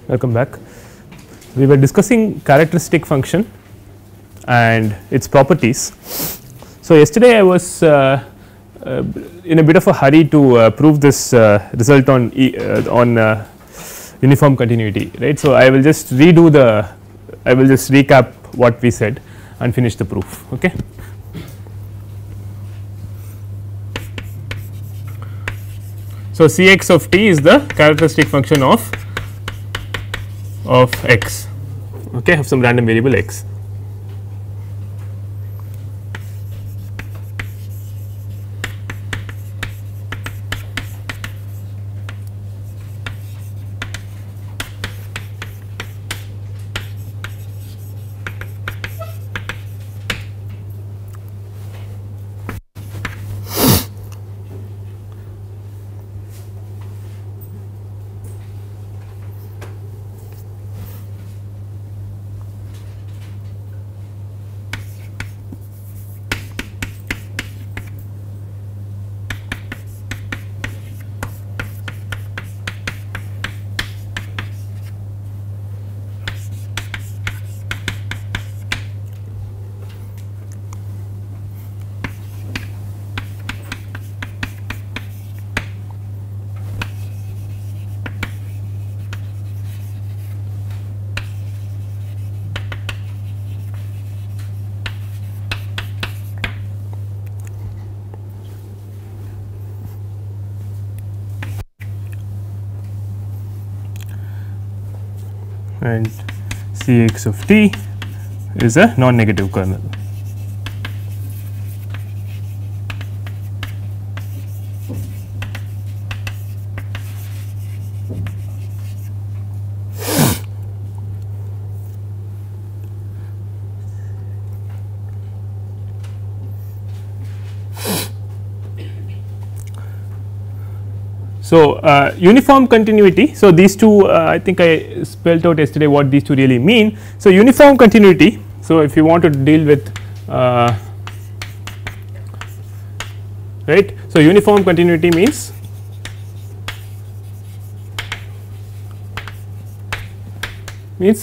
Welcome back. We were discussing characteristic function and its properties. So, yesterday I was in a bit of a hurry to prove this result on uniform continuity, right. So, I will just recap what we said and finish the proof. Okay. So, C x of t is the characteristic function of x, okay, of some random variable x. And C x of t is a non-negative kernel. So, uniform continuity. So, these two I think I spelled out yesterday what these two really mean. So, uniform continuity. So, if you want to deal with right. So, uniform continuity means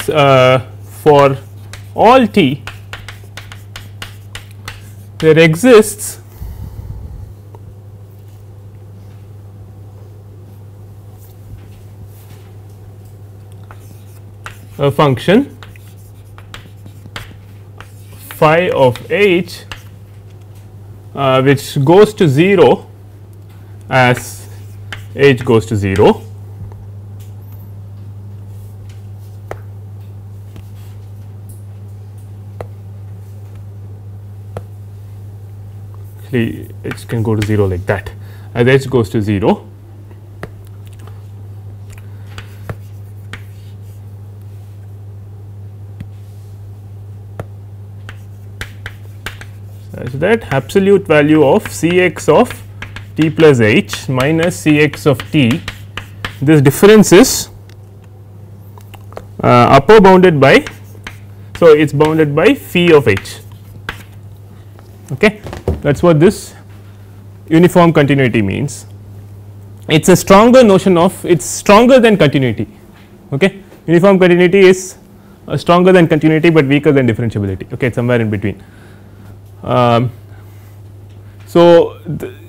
for all t there exists a function phi of h which goes to 0 as h goes to 0. Actually, h can go to 0 like that as h goes to 0. So, that absolute value of C x of t plus h minus C x of t, this difference is upper bounded by, so it is bounded by phi of h. Okay. That is what this uniform continuity means. It is a stronger notion of, it is stronger than continuity. Okay. Uniform continuity is stronger than continuity, but weaker than differentiability. Okay, somewhere in between. So,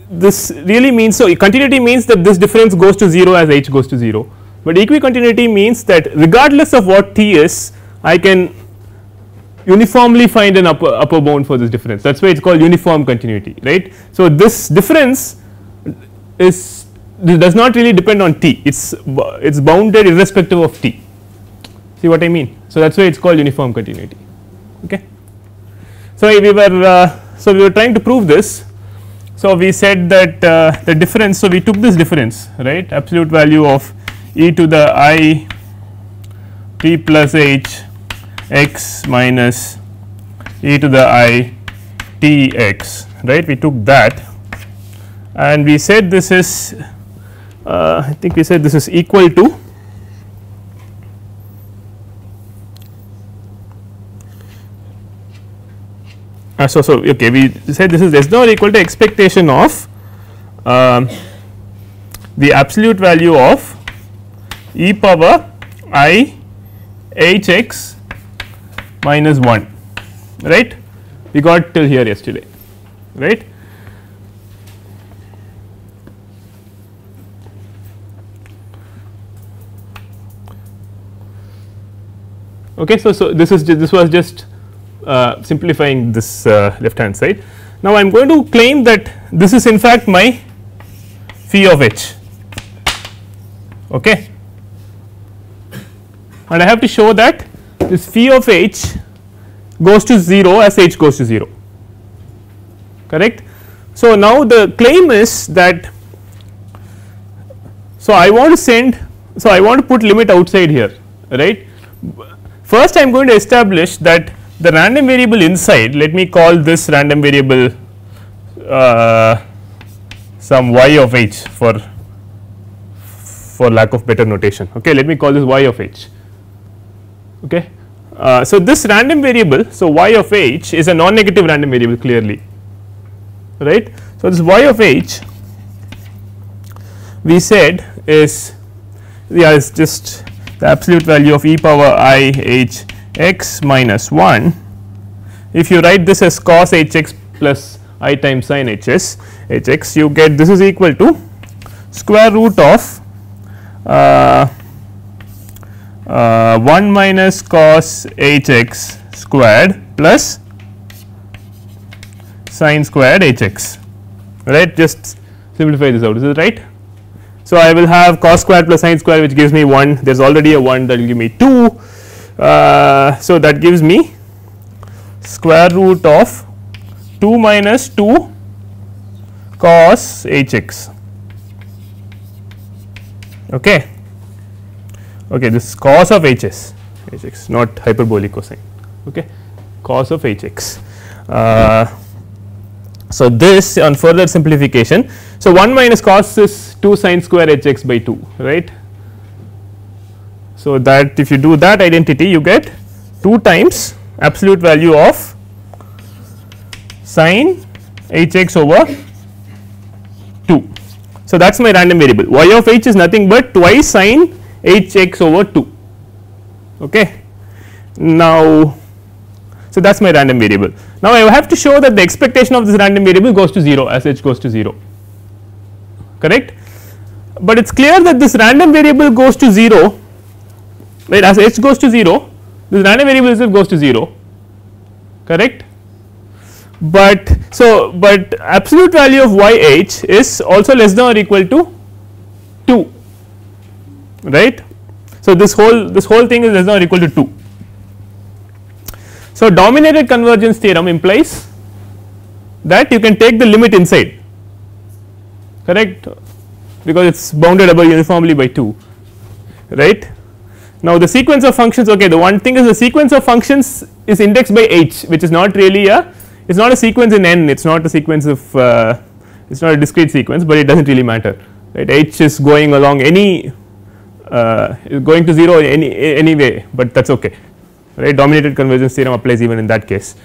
this really means, so continuity means that this difference goes to 0 as h goes to 0, but equicontinuity means that regardless of what t is, I can uniformly find an upper bound for this difference. That is why it is called uniform continuity, right. So, this difference does not really depend on t, it is bounded irrespective of t, see what I mean. So, that is why it is called uniform continuity. Okay. So, we were trying to prove this. So, we said that the difference, so we took this difference, right, absolute value of e to the I t plus h x minus e to the I t x, right, we took that and we said this is I think we said this is equal to so okay, we said this is less than or equal to expectation of the absolute value of e power I h x minus 1, right. We got till here yesterday, right. Okay, so this is this was just simplifying this left hand side. Now I am going to claim that this is in fact my phi of h, okay, and I have to show that this phi of h goes to 0 as h goes to 0, correct. So now the claim is that, so I want to send, so I want to put limit outside here, right. First I am going to establish that the random variable inside, let me call this random variable some y of h for lack of better notation, okay. Let me call this y of h, okay. So this random variable, so y of h is a non-negative random variable clearly, right. So this y of h we said is, yeah, is just the absolute value of e power I h x minus 1. If you write this as cos h x plus I times sin h s h x, you get this is equal to square root of 1 minus cos h x squared plus sin squared h x, right. Just simplify this out, is it right. So I will have cos squared plus sin squared, which gives me 1, there is already a 1, that will give me 2. So that gives me square root of 2 minus 2 cos h x, okay. Okay, this is cos of h s, h x, not hyperbolic cosine, okay, cos of h x. So this on further simplification, so 1 minus cos is 2 sin square h x by 2, right. So that if you do that identity, you get 2 times absolute value of sin h x over 2. So that is my random variable, y of h is nothing but twice sin h x over 2, okay. Now so that is my random variable. Now I have to show that the expectation of this random variable goes to 0 as h goes to 0, correct. But it is clear that this random variable goes to 0, right, as h goes to 0, this random variable itself goes to 0, correct. But so but absolute value of y h is also less than or equal to 2, right. So this whole thing is less than or equal to 2. So dominated convergence theorem implies that you can take the limit inside, correct, because it is bounded above uniformly by 2, right. Now the sequence of functions, okay, the one thing is the sequence of functions is indexed by h, which is not really a, it is not a sequence in n, it is not a sequence of it is not a discrete sequence, but it does not really matter, right. H is going along any going to 0 any way, but that is okay, right. Dominated convergence theorem applies even in that case.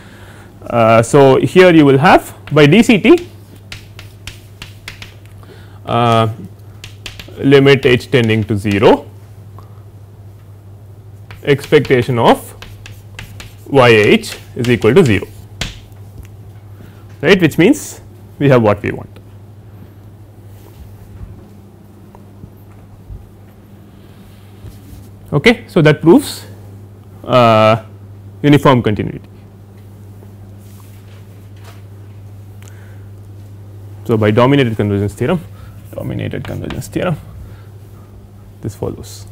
So here you will have by dct limit h tending to 0, expectation of y h is equal to 0, right, which means we have what we want. Okay, so that proves uniform continuity. So by dominated convergence theorem, this follows.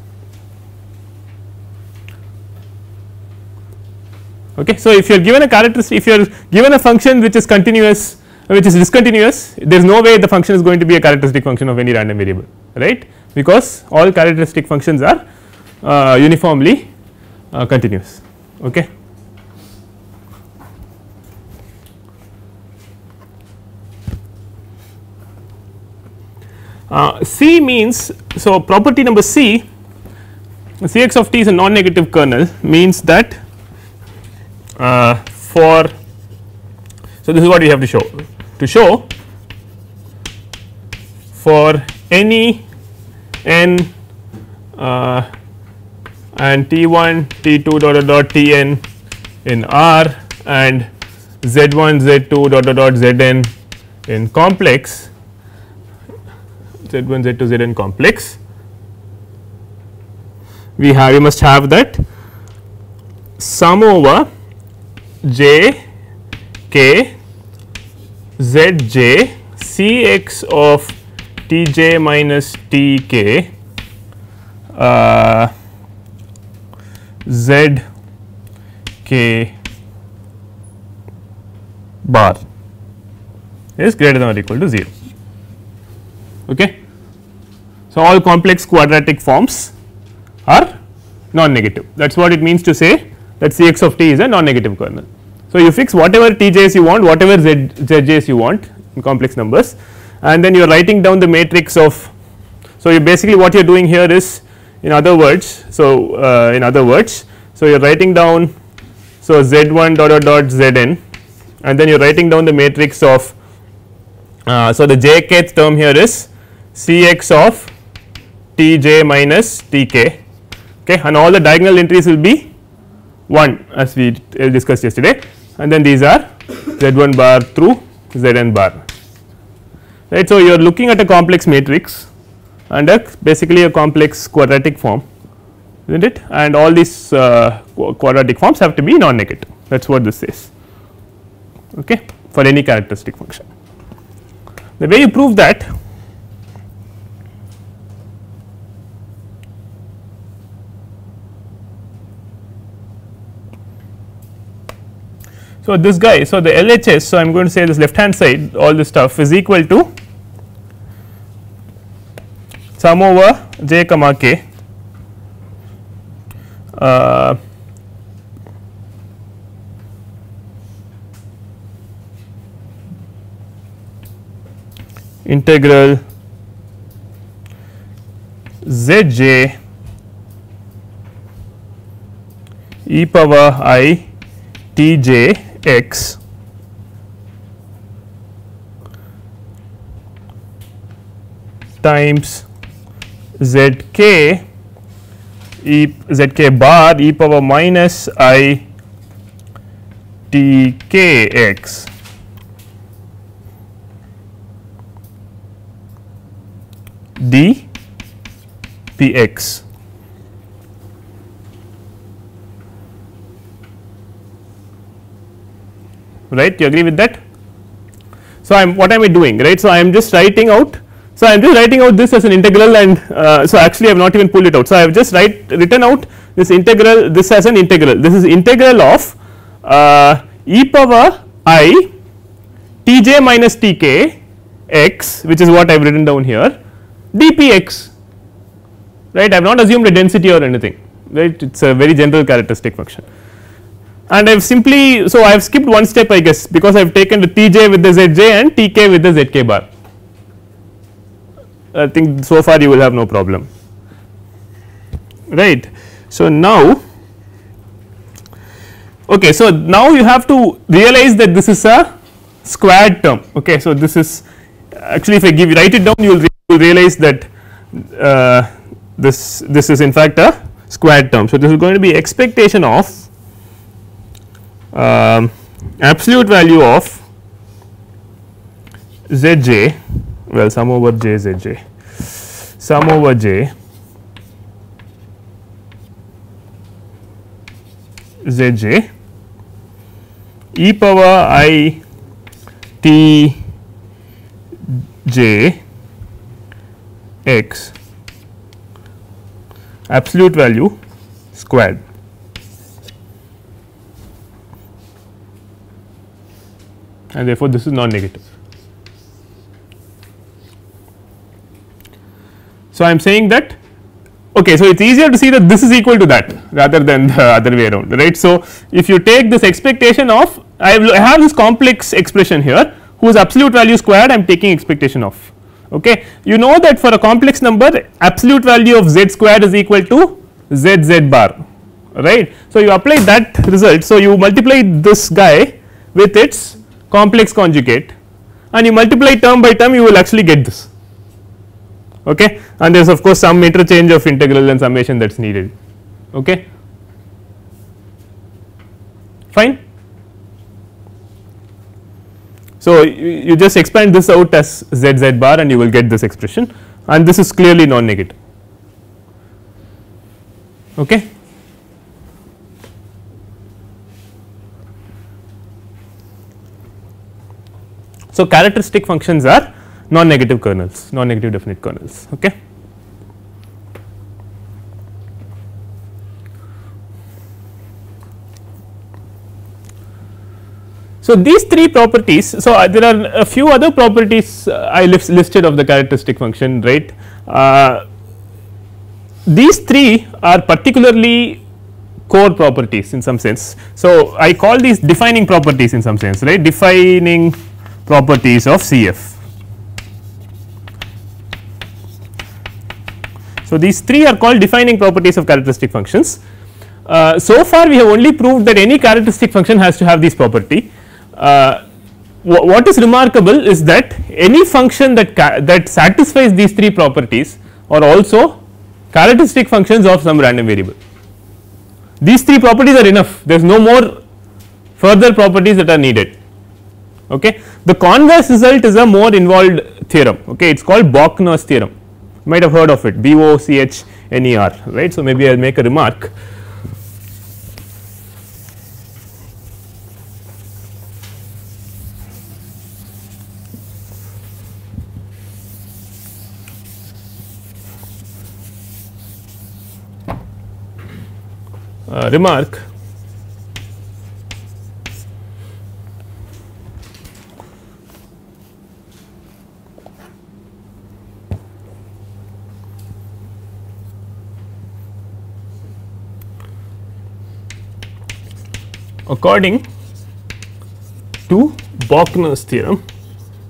Okay, so if you are given a characteristic, if you are given a function which is continuous, which is discontinuous, there is no way the function is going to be a characteristic function of any random variable, right, because all characteristic functions are uniformly continuous, okay. C means, so property number C, Cx of t is a non-negative kernel, means that for, so this is what we have to show for any n and T1 T2 dot dot dot Tn in R and Z1 Z2 dot dot dot Zn in complex, Z1 Z2 Zn complex, we must have that sum over j k z j c x of t j minus t k z k bar is greater than or equal to 0. Okay. So, all complex quadratic forms are non-negative, that is what it means to say that C x of t is a non-negative kernel. So, you fix whatever t j's you want, whatever z j's you want in complex numbers, and then you are writing down the matrix of. So, you basically what you are doing here is, in other words, so you are writing down, so z1 dot dot dot zn, and then you are writing down the matrix of, so the jkth term here is Cx of Tj minus Tk, okay, and all the diagonal entries will be 1 as we discussed yesterday, and then these are Z1 bar through Zn bar, right. So, you are looking at a complex matrix and basically a complex quadratic form, is not it, and all these quadratic forms have to be non-negative, that is what this says, okay, for any characteristic function. The way you prove that, so this guy, so the LHS, so I am going to say this left hand side, all this stuff is equal to sum over j comma k integral zj e power I tj x times zk zk bar e power minus I tk x d px. Right, you agree with that? So, what am I doing, right? So, I am just writing out. So, I am just writing out this as an integral, and so actually I have not even pulled it out. So, I have just written out this integral, this as an integral. This is integral of e power I tj minus tk x, which is what I have written down here, dpx, right. I have not assumed a density or anything, right. It is a very general characteristic function. And I have simply, so I have skipped one step, I guess, because I have taken the Tj with the Zj and Tk with the Zk bar. I think so far you will have no problem, right. So, now, okay, so now you have to realize that this is a squared term, okay. So, this is actually, if I write it down, you will realize that this is in fact a squared term. So, this is going to be expectation of absolute value of Zj, well, sum over j Zj, sum over j Zj e power I t j x absolute value squared. And therefore, this is non-negative. So, I am saying that, okay, so it is easier to see that this is equal to that rather than the other way around, right. So, if you take this expectation of, I have this complex expression here whose absolute value squared I am taking expectation of, okay. You know that for a complex number absolute value of z squared is equal to z bar, right. So, you apply that result. So, you multiply this guy with its complex conjugate and you multiply term by term, you will actually get this, okay. And there is of course some interchange of integral and summation that is needed, Okay. Fine. So, you just expand this out as z z bar and you will get this expression, and this is clearly non negative. Okay. So, characteristic functions are non negative kernels, non negative definite kernels. Okay. So, these three properties, so there are a few other properties I listed of the characteristic function, right. These three are particularly core properties in some sense. So, I call these defining properties in some sense, right, defining properties of CF. So, these three are called defining properties of characteristic functions. So far we have only proved that any characteristic function has to have this property. What is remarkable is that any function that satisfies these three properties are also characteristic functions of some random variable. These three properties are enough, there is no more further properties that are needed. Okay. The converse result is a more involved theorem, okay. It is called Bochner's theorem, you might have heard of it, Bochner, right. So, maybe I will make a remark. Remark according to Bochner's theorem,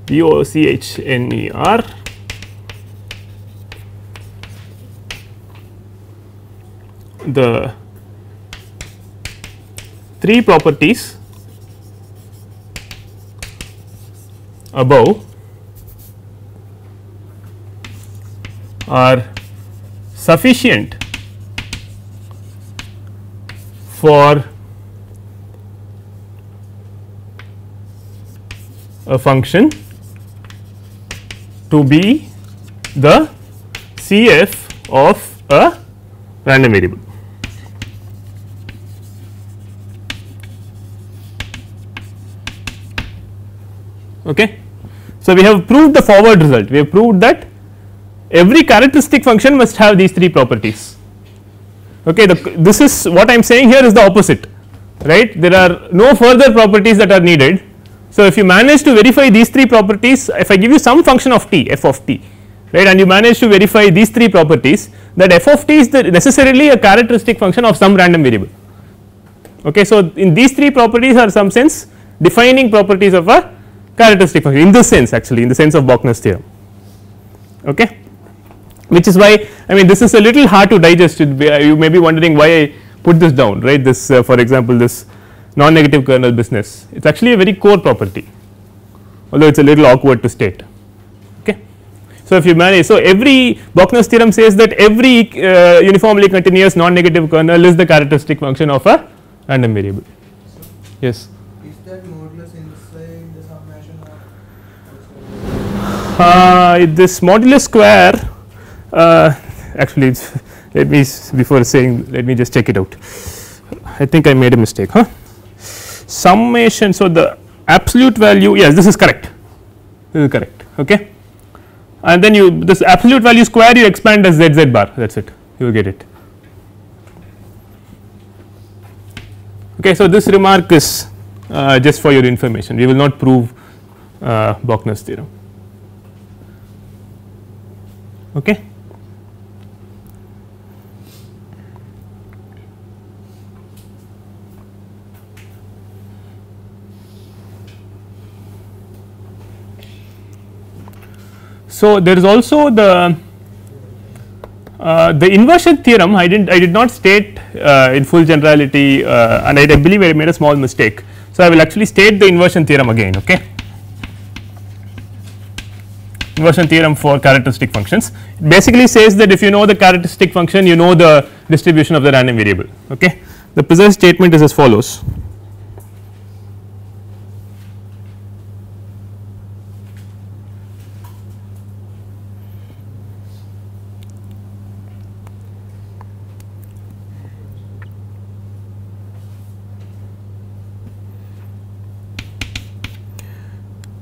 Bochner, the three properties above are sufficient for a function to be the CF of a random variable. Okay. So, we have proved the forward result, we have proved that every characteristic function must have these three properties. Okay. This is what I am saying here is the opposite, right, there are no further properties that are needed. So, if you manage to verify these three properties, if I give you some function of t, f of t, right, and you manage to verify these three properties, that f of t is necessarily a characteristic function of some random variable. Okay. So, in these three properties are some sense defining properties of a characteristic function, in this sense, actually in the sense of Bochner's theorem. Okay. Which is why, I mean, this is a little hard to digest, you may be wondering why I put this down, right, this for example, this non negative kernel business, it is actually a very core property, although it is a little awkward to state. Okay. So, if you manage, so every Bochner's theorem says that every uniformly continuous non negative kernel is the characteristic function of a random variable. Yes. Is that modulus inside the summation or this modulus square, actually let me, before saying, let me just check it out. I think I made a mistake, summation. So, the absolute value, yes, this is correct, this is correct, okay. And then you, this absolute value square you expand as z z bar, that is it, you will get it. Okay. So, this remark is just for your information, we will not prove Bochner's theorem. Okay. So, there is also the inversion theorem. I did not state in full generality, and I believe I made a small mistake. So, I will actually state the inversion theorem again. Okay. inversion theorem for characteristic functions. It basically says that if you know the characteristic function, you know the distribution of the random variable. Okay. The precise statement is as follows.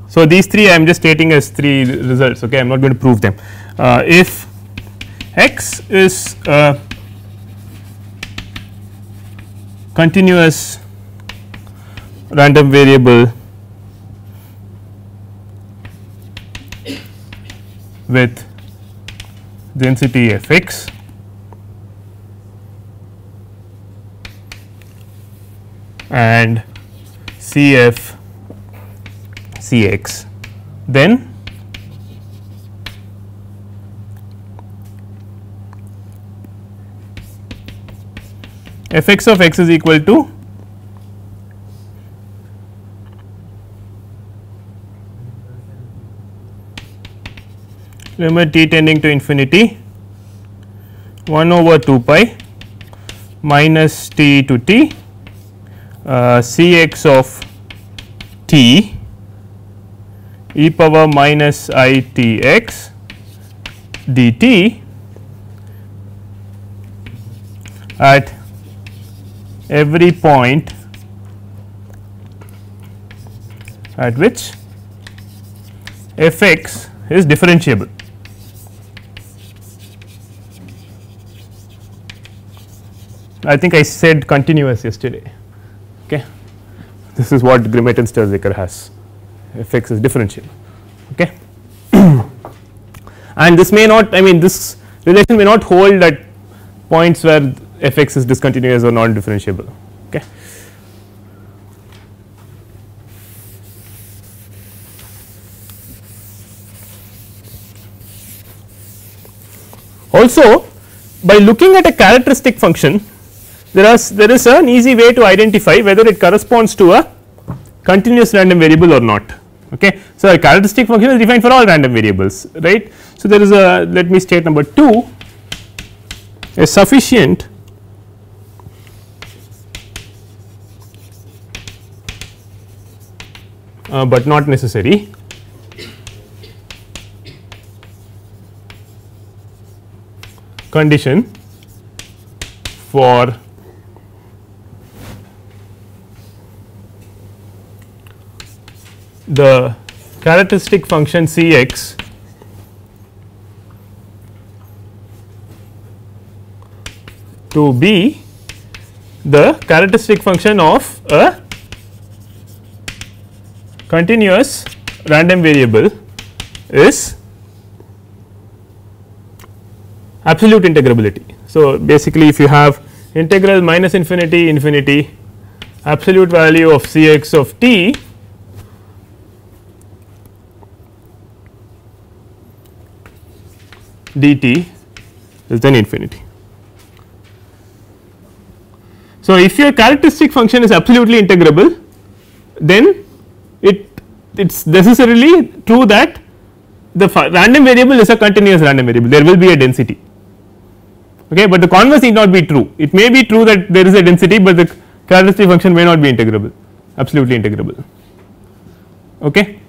So, these three I am just stating as three results, okay. I am not going to prove them. If x is a continuous random variable with density f x and Cf Cx, then f x of x is equal to limit t tending to infinity 1 over 2 pi minus t to t Cx of t e power minus I t x dt at every point at which f x is differentiable. I think I said continuous yesterday. Okay. This is what Grimet and Sturzeker has. F x is differentiable. Okay. And this may not, I mean this relation may not hold at points where f x is discontinuous or non differentiable. Okay. Also, by looking at a characteristic function, there is an easy way to identify whether it corresponds to a continuous random variable or not. Okay. So, a characteristic function is defined for all random variables, right. So, there is a, let me state number 2, a sufficient but not necessary condition for the characteristic function Cx to be the characteristic function of a continuous random variable is absolute integrability. So, basically if you have integral minus infinity infinity absolute value of Cx of t dt is then infinity. So, if your characteristic function is absolutely integrable, then it is necessarily true that the random variable is a continuous random variable, there will be a density. Okay, but the converse need not be true. It may be true that there is a density, but the characteristic function may not be integrable, absolutely integrable. Okay.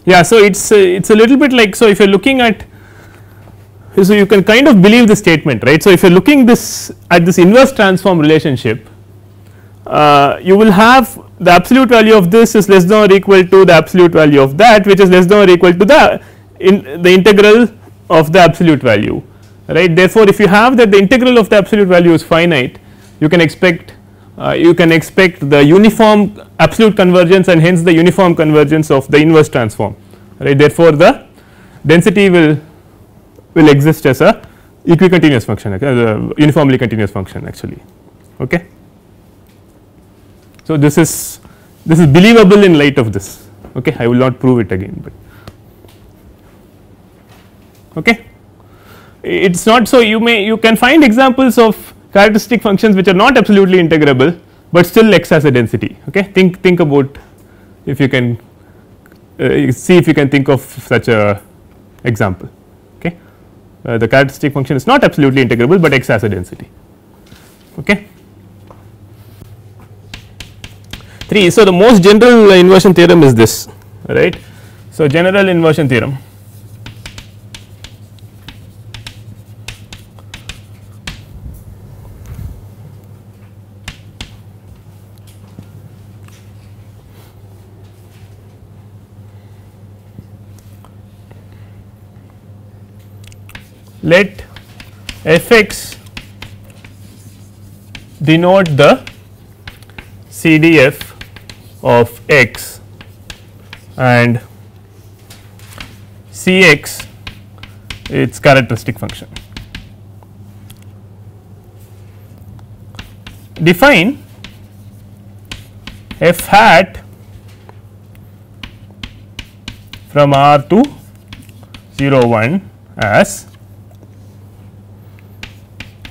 Yeah, so it's a little bit like, so if you are looking at, so you can kind of believe the statement, right. So, if you are looking this at this inverse transform relationship, you will have the absolute value of this is less than or equal to the absolute value of that, which is less than or equal to the integral of the absolute value, right. Therefore, if you have that the integral of the absolute value is finite, you can expect the uniform absolute convergence and hence the uniform convergence of the inverse transform, right. Therefore, the density will exist as a equicontinuous function, uniformly continuous function actually. Okay. So, this is believable in light of this. Okay. I will not prove it again, but okay. It is not so, you can find examples of characteristic functions which are not absolutely integrable, but still X has a density. Okay, think about if you can see if you can think of such a example. Okay, the characteristic function is not absolutely integrable, but X has a density. Okay. 3. So, the most general inversion theorem is this, right. So, general inversion theorem. Let f x denote the CDF of x and C x its characteristic function. Define f hat from R to 0 1 as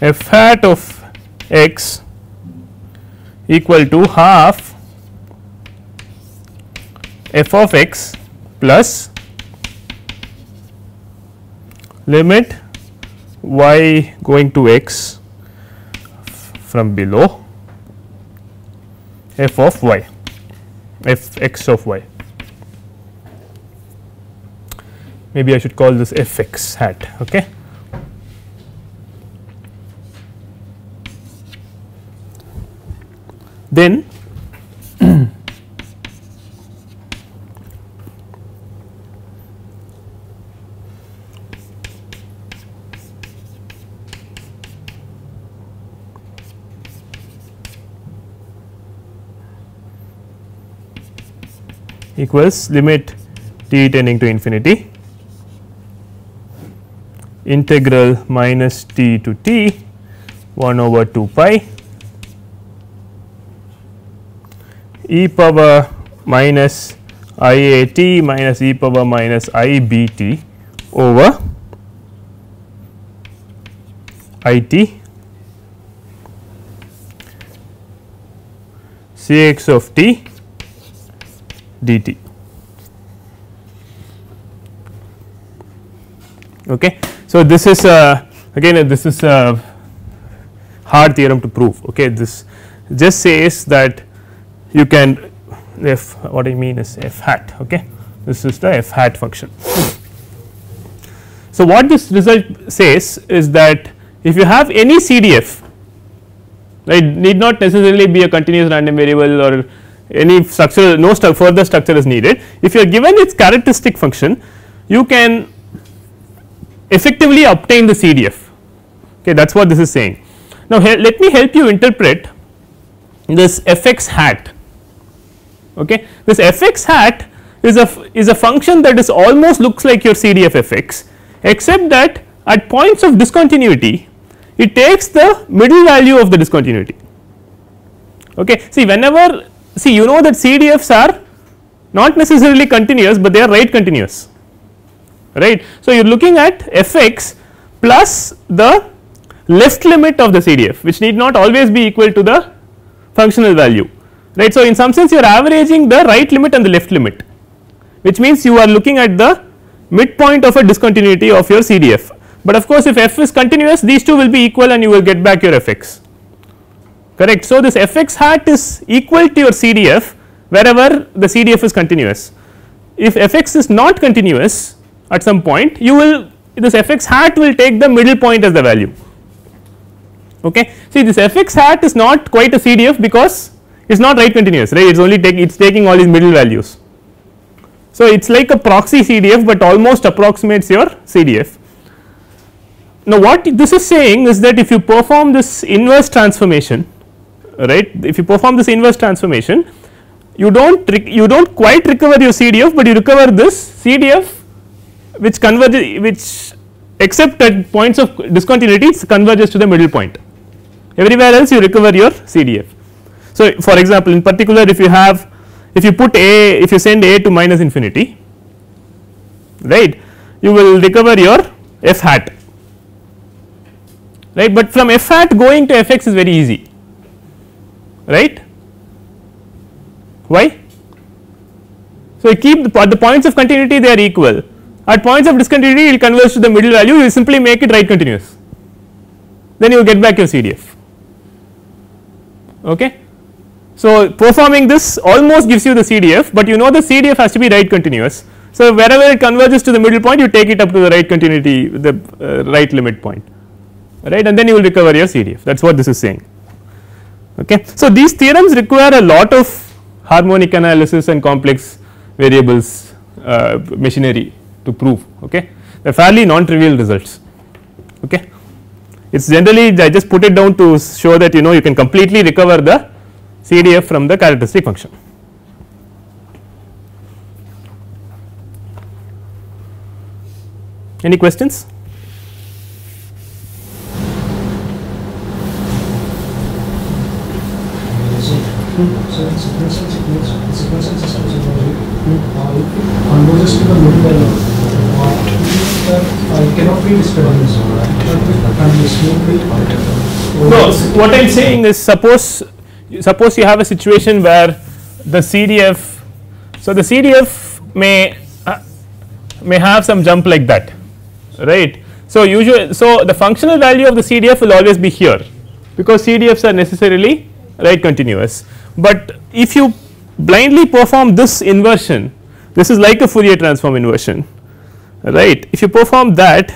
f hat of x equal to half f of x plus limit y going to x from below f of y, f x of y. Maybe I should call this f x hat. Okay. Then equals limit t tending to infinity integral minus t to t 1 over 2 pi e power minus I a t minus e power minus I b t over I t C x of t dt. Okay. So, this is again this is a hard theorem to prove. Okay. This just says that you can f, what I mean is f hat. Okay. This is the f hat function. So, what this result says is that if you have any CDF, right, need not necessarily be a continuous random variable or any structure, no further structure is needed. If you are given its characteristic function, you can effectively obtain the CDF. Okay, that is what this is saying. Now, let me help you interpret this f x hat. Okay. This f x hat is a function that is almost looks like your CDF f x, except that at points of discontinuity it takes the middle value of the discontinuity. Okay. See, whenever you know that CDFs are not necessarily continuous, but they are right continuous, right. So, you are looking at f x plus the left limit of the CDF, which need not always be equal to the functional value, right. So, in some sense you are averaging the right limit and the left limit, which means you are looking at the midpoint of a discontinuity of your CDF, but of course, if f is continuous, these two will be equal and you will get back your f x, correct. So, this f x hat is equal to your CDF wherever the CDF is continuous. If f x is not continuous at some point, you will this f x hat will take the middle point as the value. Okay. See, this f x hat is not quite a CDF because it is not right continuous, right, it is only taking all these middle values. So, it is like a proxy CDF, but almost approximates your CDF. Now, what this is saying is that if you perform this inverse transformation, right, if you perform this inverse transformation, you do not quite recover your CDF, but you recover this CDF which converges, which except at points of discontinuity it converges to the middle point. Everywhere else you recover your CDF. So, for example, in particular if you put a, if you send a to minus infinity, right, you will recover your f hat, right, but from f hat going to f x is very easy, right. Why? So, you keep at the points of continuity they are equal, at points of discontinuity you will converge to the middle value, you will simply make it right continuous, then you will get back your CDF. Okay. So, performing this almost gives you the CDF, but you know the CDF has to be right continuous. So, wherever it converges to the middle point you take it up to the right continuity, the right limit point, right, and then you will recover your CDF, that is what this is saying. Okay. So, these theorems require a lot of harmonic analysis and complex variables machinery to prove. Okay. They are fairly non-trivial results. Okay. It is generally I just put it down to show that you can completely recover the CDF from the characteristic function. Any questions? So in sequential system logic, converges to the middle value. It cannot be discontinuous. No, what I am saying is suppose you have a situation where the CDF, so the CDF may have some jump like that, right. So, the functional value of the CDF will always be here, because CDFs are necessarily right continuous, but if you blindly perform this inversion, this is like a Fourier transform inversion, right. If you perform that,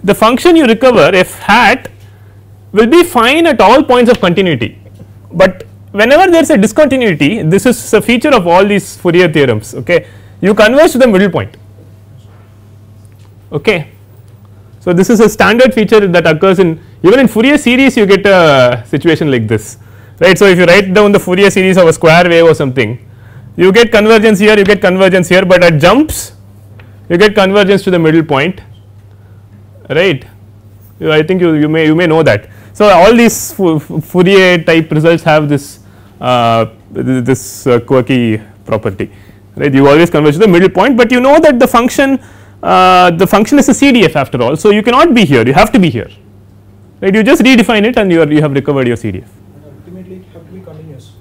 the function you recover f hat will be fine at all points of continuity, but whenever there is a discontinuity, this is a feature of all these Fourier theorems, okay, you converge to the middle point. Okay. So, this is a standard feature that occurs in even in Fourier series you get a situation like this, right. So, if you write down the Fourier series of a square wave or something, you get convergence here, you get convergence here, but at jumps you get convergence to the middle point, right. I think you may know that. So, all these Fourier type results have this quirky property, right. You always converge to the middle point, but you know that the function is a CDF after all. So, you cannot be here, you have to be here, right. You just redefine it and you have recovered your CDF. Ultimately, it have to be continuous.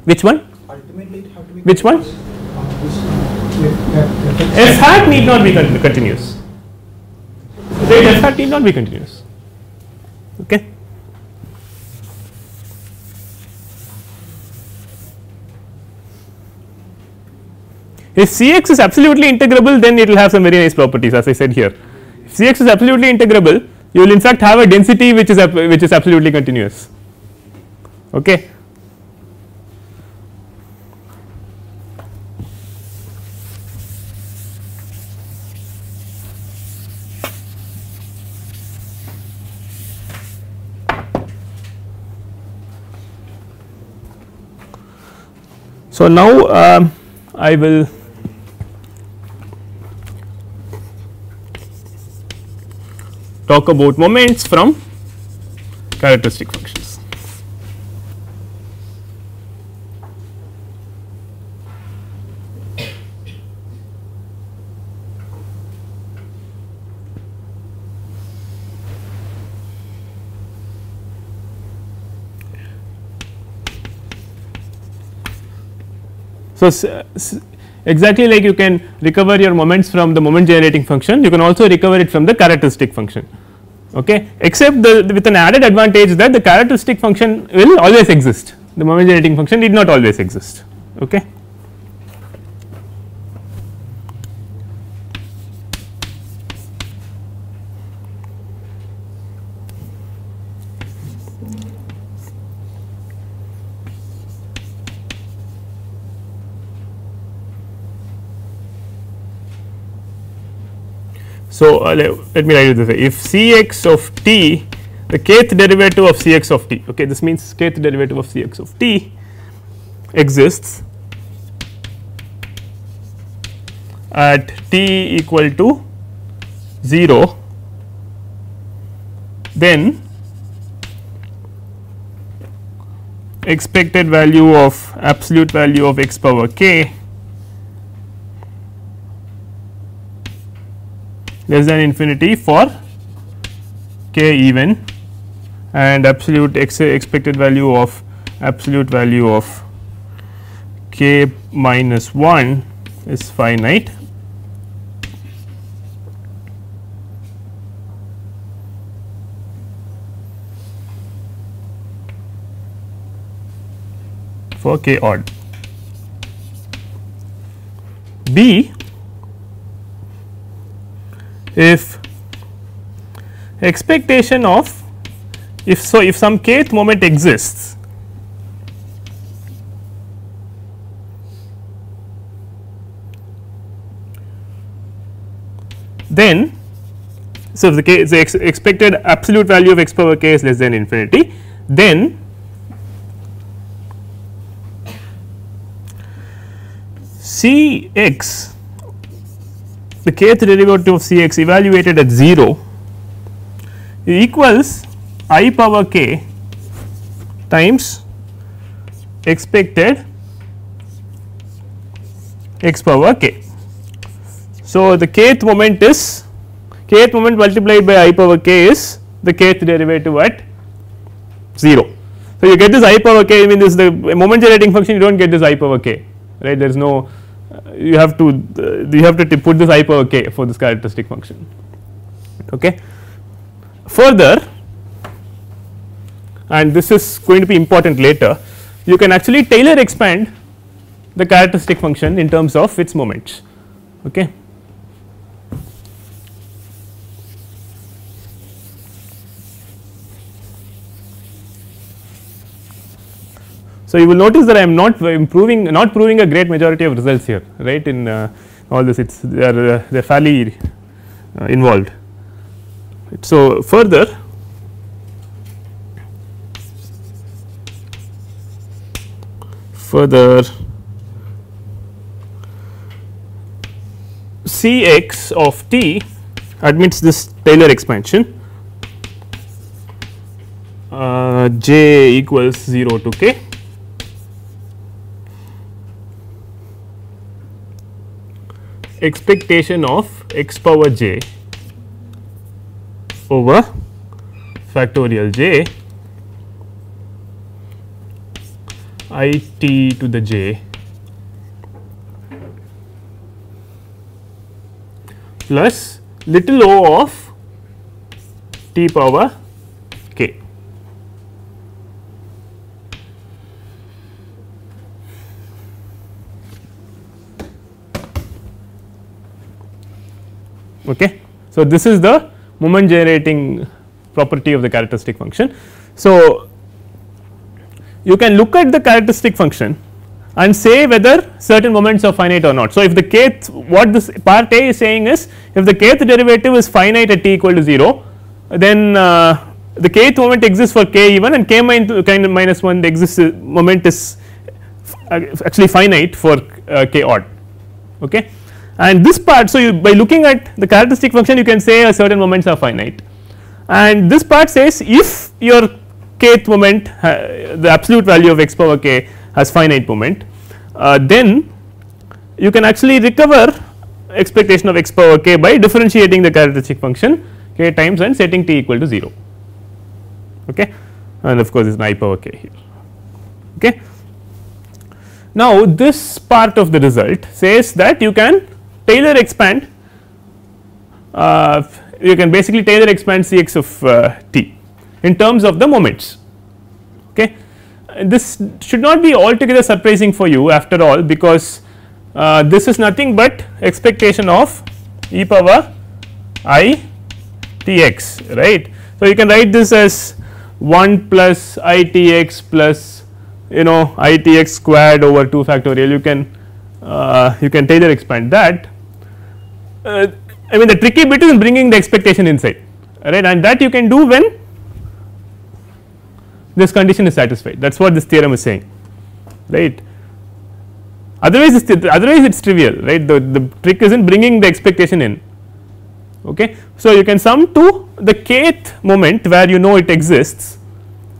Which one? Ultimately, it have to be. Which one? F hat need not be continuous. Right, F hat need not be continuous. Okay. If Cx is absolutely integrable, then it will have some very nice properties, as I said here. If Cx is absolutely integrable, you will in fact have a density which is absolutely continuous. Okay. So, now I will talk about moments from characteristic functions. So, exactly like you can recover your moments from the moment generating function, you can also recover it from the characteristic function, okay, except with an added advantage that the characteristic function will always exist, the moment generating function need not always exist. Okay. So, let me write it this way: if Cx of t, the kth derivative of Cx of t, okay, this means kth derivative of Cx of t exists at t equal to 0, then expected value of absolute value of x power k less than infinity for k even, and absolute expected value of k minus 1 is finite, for k odd. B, if expectation of, if some kth moment exists, then, so if the expected absolute value of x power k is less than infinity, then C x, the kth derivative of C x evaluated at 0 equals I power k times expected x power k. So, the kth moment is kth moment multiplied by I power k is the kth derivative at 0. So, you get this I power k, I mean this is the moment generating function, you do not get this I power k, right, there is no, you have to put this I power k for this characteristic function. Okay. Further, and this is going to be important later, you can actually Taylor expand the characteristic function in terms of its moments. Okay. So, you will notice that I am not proving a great majority of results here, right, in all this, it is they are fairly involved. So, further C x of t admits this Taylor expansion j equals 0 to k, expectation of x power j over factorial j I t to the j plus little o of t power k. Okay. So, this is the moment generating property of the characteristic function. So, you can look at the characteristic function and say whether certain moments are finite or not. So, if the kth, what this part A is saying is, if the kth derivative is finite at t equal to 0, then the kth moment exists for k even, and k minus 1 exists moment is actually finite for k odd. Okay. And this part, so you, by looking at the characteristic function, you can say a certain moments are finite, and this part says if your kth moment the absolute value of x power k has finite moment, then you can actually recover expectation of x power k by differentiating the characteristic function k times and setting t equal to 0. Okay. And of course, is an I power k here. Okay. Now, this part of the result says that you can Taylor expand, you can basically Taylor expand C x of t in terms of the moments. Okay. This should not be altogether surprising for you after all, because this is nothing but expectation of e power I t x, right. So, you can write this as 1 plus I t x plus I t x squared over 2 factorial. You can Taylor expand that. I mean the tricky bit is in bringing the expectation inside, right, and that you can do when this condition is satisfied. That is what this theorem is saying, right. Otherwise it is trivial, right, the trick is in bringing the expectation in. Okay. So, you can sum to the kth moment where you know it exists,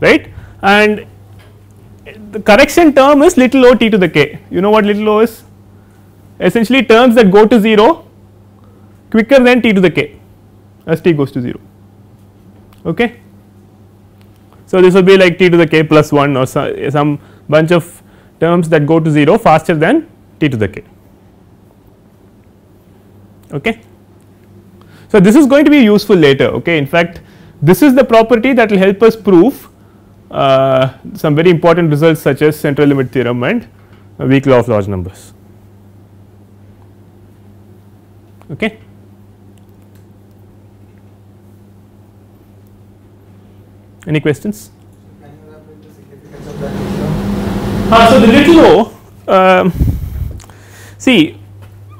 right, and the correction term is little o t to the k. You know what little o is? Essentially terms that go to 0 quicker than t to the k as t goes to 0. Okay. So, this will be like t to the k plus 1 or some bunch of terms that go to 0 faster than t to the k. Okay. So, this is going to be useful later. Okay. In fact, this is the property that will help us prove some very important results such as central limit theorem and weak law of large numbers. Okay. Any questions? Can you elaborate the significance of that? So, the little o, see,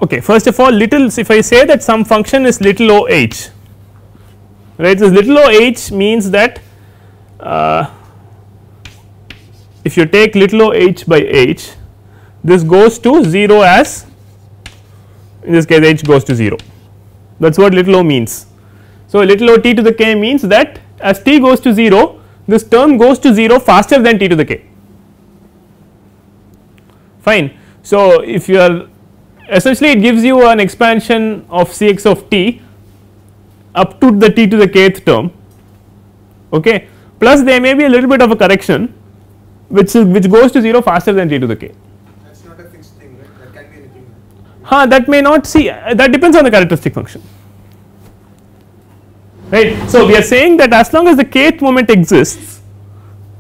okay, first of all, little, if I say that some function is little o h, right, this little o h means that if you take little o h by h, this goes to 0 as, in this case h goes to 0, that is what little o means. So, little o t to the k means that as t goes to 0, this term goes to 0 faster than t to the k, fine. So, if you are essentially it gives you an expansion of c x of t up to the t to the kth term, okay, plus there may be a little bit of a correction which goes to 0 faster than t to the k. That's not a fixed thing, right? That can be anything. That may not, see, that depends on the characteristic function, right. So, we are saying that as long as the kth moment exists,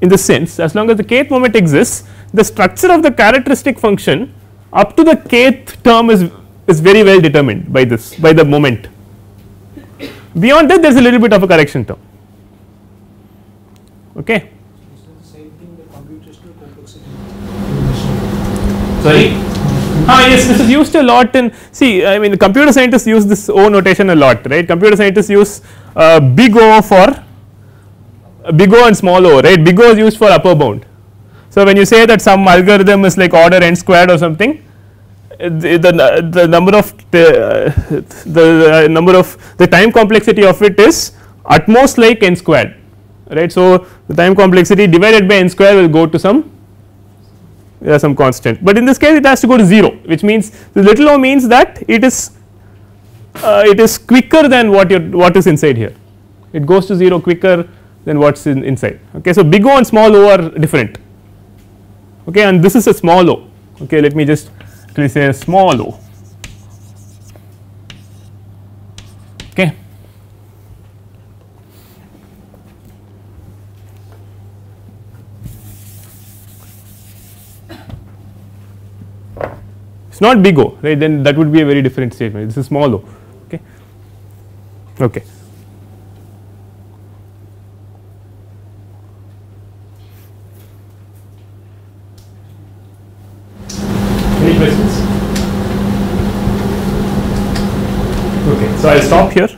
in this sense, as long as the kth moment exists, the structure of the characteristic function up to the kth term is very well determined by this, by the moment. Beyond that, there is a little bit of a correction term. Okay. Is that the same thing, the computational complexity? Sorry. Yes, this is used a lot in, see, I mean, the computer scientists use this O notation a lot, right. Computer scientists use big O for big O and small o, right. Big O is used for upper bound. So, when you say that some algorithm is like order n squared or something, the number of the number of the time complexity of it is at most like n squared, right. So, the time complexity divided by n square will go to some constant, but in this case it has to go to 0, which means the little o means that it is quicker than what is inside here, it goes to 0 quicker than what is inside. Okay. So, big O and small o are different, okay, and this is a small o. Okay, let me just actually say a small o. Okay. It is not big O, right, then that would be a very different statement, this is small o. Okay. Okay. Any questions? Okay, so I will stop here.